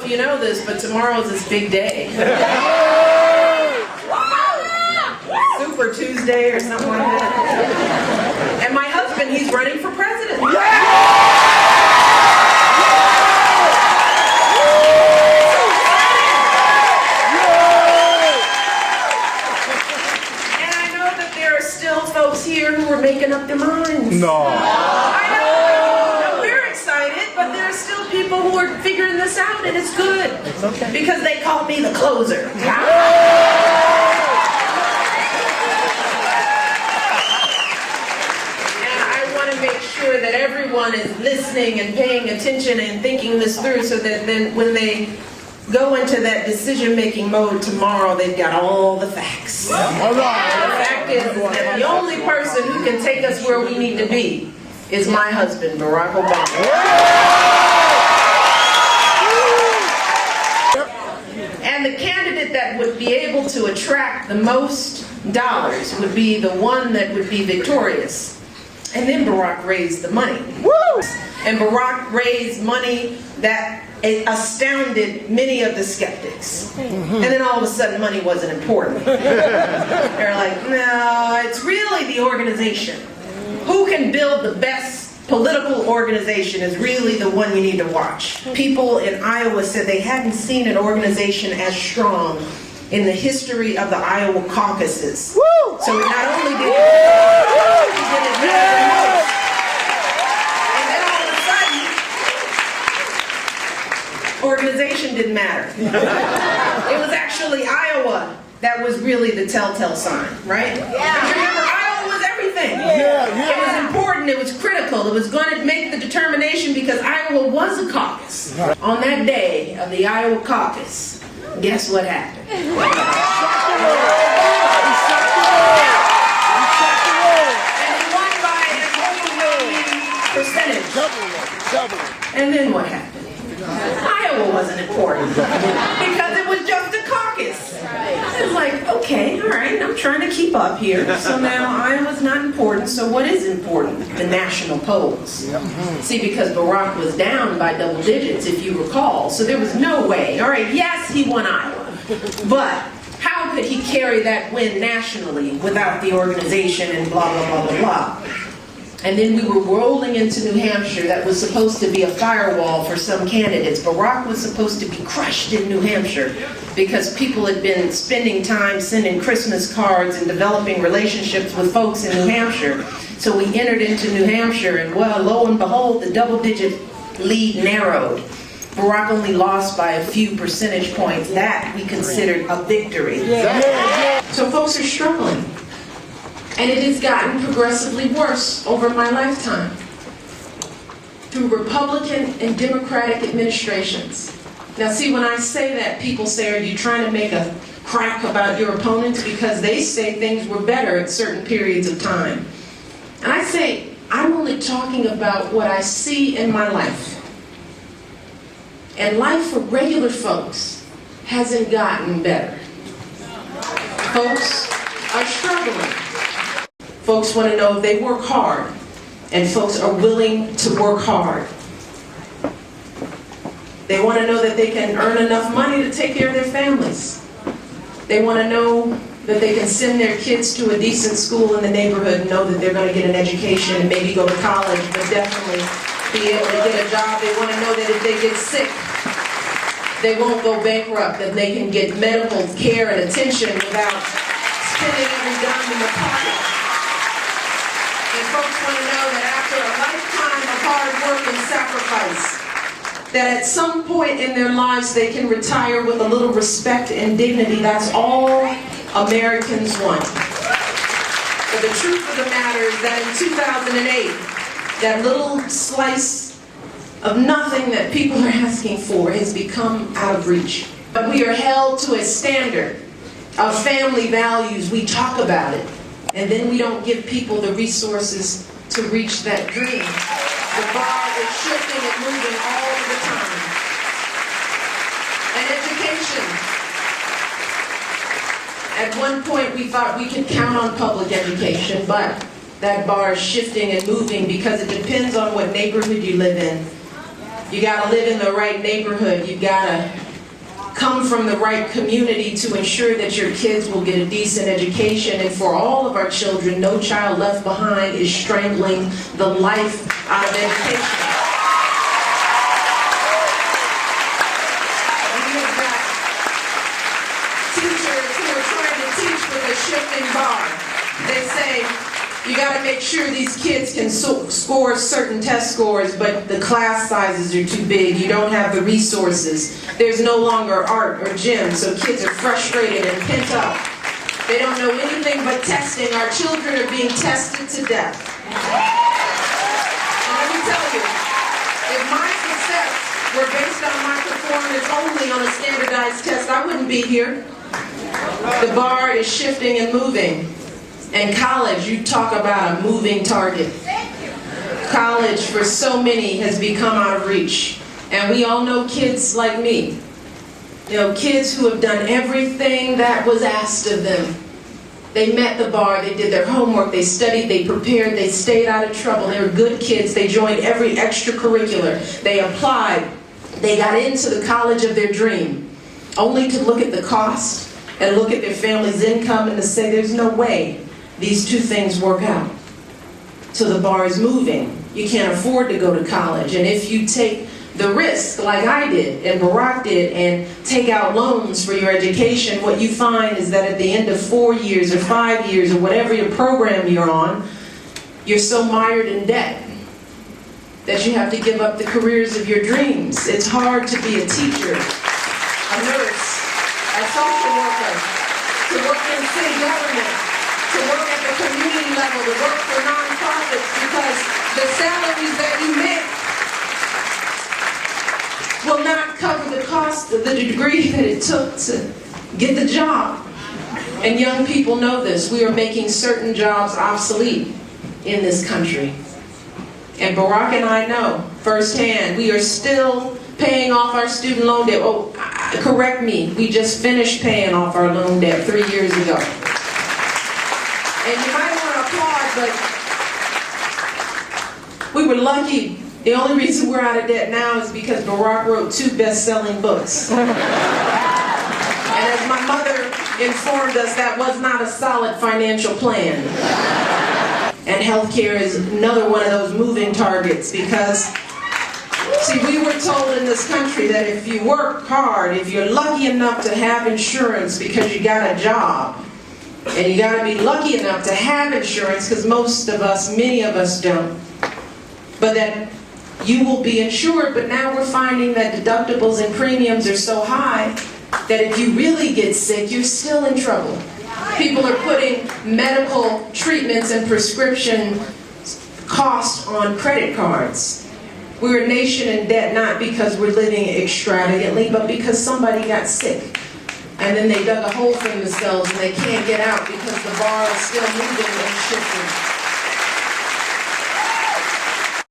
if you know this, but tomorrow's his big day. Super Tuesday or something like that. And my husband, he's running for president. And I know that there are still folks here who are making up their minds. No. I know. We're excited, but there are still people who are figuring this out, and it's good. It's okay. Because they call me the closer. Make sure that everyone is listening and paying attention and thinking this through, so that then when they go into that decision-making mode tomorrow, they've got all the facts. The fact is that the only person who can take us where we need to be is my husband, Barack Obama. And the candidate that would be able to attract the most dollars would be the one that would be victorious. And then Barack raised the money. Woo! And Barack raised money that astounded many of the skeptics. And then all of a sudden money wasn't important. They're like, no, it's really the organization. Who can build the best political organization is really the one you need to watch. People in Iowa said they hadn't seen an organization as strong in the history of the Iowa caucuses. Woo! So not only did it matter the most, and then all of a sudden, organization didn't matter. It was actually Iowa that was really the telltale sign, right? Yeah. Remember, Iowa was everything. It was important, it was critical, it was going to make the determination because Iowa was a caucus. On that day of the Iowa caucus, guess what happened? And then what happened? Iowa wasn't important because it was just a caucus. It's like, okay, all right, I'm trying to keep up here. So now Iowa's not important, so what is important? The national polls. See, because Barack was down by double digits, if you recall, so there was no way. All right, yes, he won Iowa, but how could he carry that win nationally without the organization and blah, blah, blah, blah, blah? And then we were rolling into New Hampshire. That was supposed to be a firewall for some candidates. Barack was supposed to be crushed in New Hampshire because people had been spending time sending Christmas cards and developing relationships with folks in New Hampshire. So we entered into New Hampshire, and well, lo and behold, the double-digit lead narrowed. Barack only lost by a few percentage points. That we considered a victory. So folks are struggling. And it has gotten progressively worse over my lifetime. Through Republican and Democratic administrations. Now see, when I say that, people say, are you trying to make a crack about your opponents? Because they say things were better at certain periods of time. And I say, I'm only talking about what I see in my life. And life for regular folks hasn't gotten better. Folks are struggling. Folks want to know if they work hard, and folks are willing to work hard. They want to know that they can earn enough money to take care of their families. They want to know that they can send their kids to a decent school in the neighborhood and know that they're going to get an education and maybe go to college, but definitely be able to get a job. They want to know that if they get sick, they won't go bankrupt, that they can get medical care and attention without spending every dime in the pocket. And folks want to know that after a lifetime of hard work and sacrifice, that at some point in their lives they can retire with a little respect and dignity. That's all Americans want. But the truth of the matter is that in 2008, that little slice of nothing that people are asking for has become out of reach. But we are held to a standard of family values. We talk about it. And then we don't give people the resources to reach that dream. The bar is shifting and moving all the time. And education. At one point we thought we could count on public education, but that bar is shifting and moving because it depends on what neighborhood you live in. You got to live in the right neighborhood. You got to come from the right community to ensure that your kids will get a decent education. And for all of our children, No Child Left Behind is strangling the life out of education. We have got teachers who are trying to teach with a shifting bar. They say, you got to make sure these kids can score certain test scores, but the class sizes are too big. You don't have the resources. There's no longer art or gym, so kids are frustrated and pent up. They don't know anything but testing. Our children are being tested to death. And let me tell you, if my success were based on my performance only on a standardized test, I wouldn't be here. The bar is shifting and moving. And college, you talk about a moving target. College, for so many, has become out of reach. And we all know kids like me. You know, kids who have done everything that was asked of them. They met the bar, they did their homework, they studied, they prepared, they stayed out of trouble. They were good kids, they joined every extracurricular. They applied, they got into the college of their dream, only to look at the cost and look at their family's income and to say, there's no way these two things work out. So the bar is moving. You can't afford to go to college. And if you take the risk, like I did and Barack did, and take out loans for your education, what you find is that at the end of 4 years or 5 years or whatever your program you're on, you're so mired in debt that you have to give up the careers of your dreams. It's hard to be a teacher, a nurse, a social worker, to work in city government, to work at the community level, to work for nonprofits, because the salaries that you make will not cover the cost of the degree that it took to get the job. And young people know this. We are making certain jobs obsolete in this country. And Barack and I know firsthand, we are still paying off our student loan debt. Oh, correct me, we just finished paying off our loan debt 3 years ago. And you might want to applaud, but we were lucky. The only reason we're out of debt now is because Barack wrote 2 best-selling books. And as my mother informed us, that was not a solid financial plan. And healthcare is another one of those moving targets because, see, we were told in this country that if you work hard, if you're lucky enough to have insurance because you got a job, and you got to be lucky enough to have insurance, because most of us, many of us don't, but that you will be insured. But now we're finding that deductibles and premiums are so high that if you really get sick, you're still in trouble. People are putting medical treatments and prescription costs on credit cards. We're a nation in debt not because we're living extravagantly, but because somebody got sick. And then they dug a hole for themselves and they can't get out because the bar is still moving and shifting.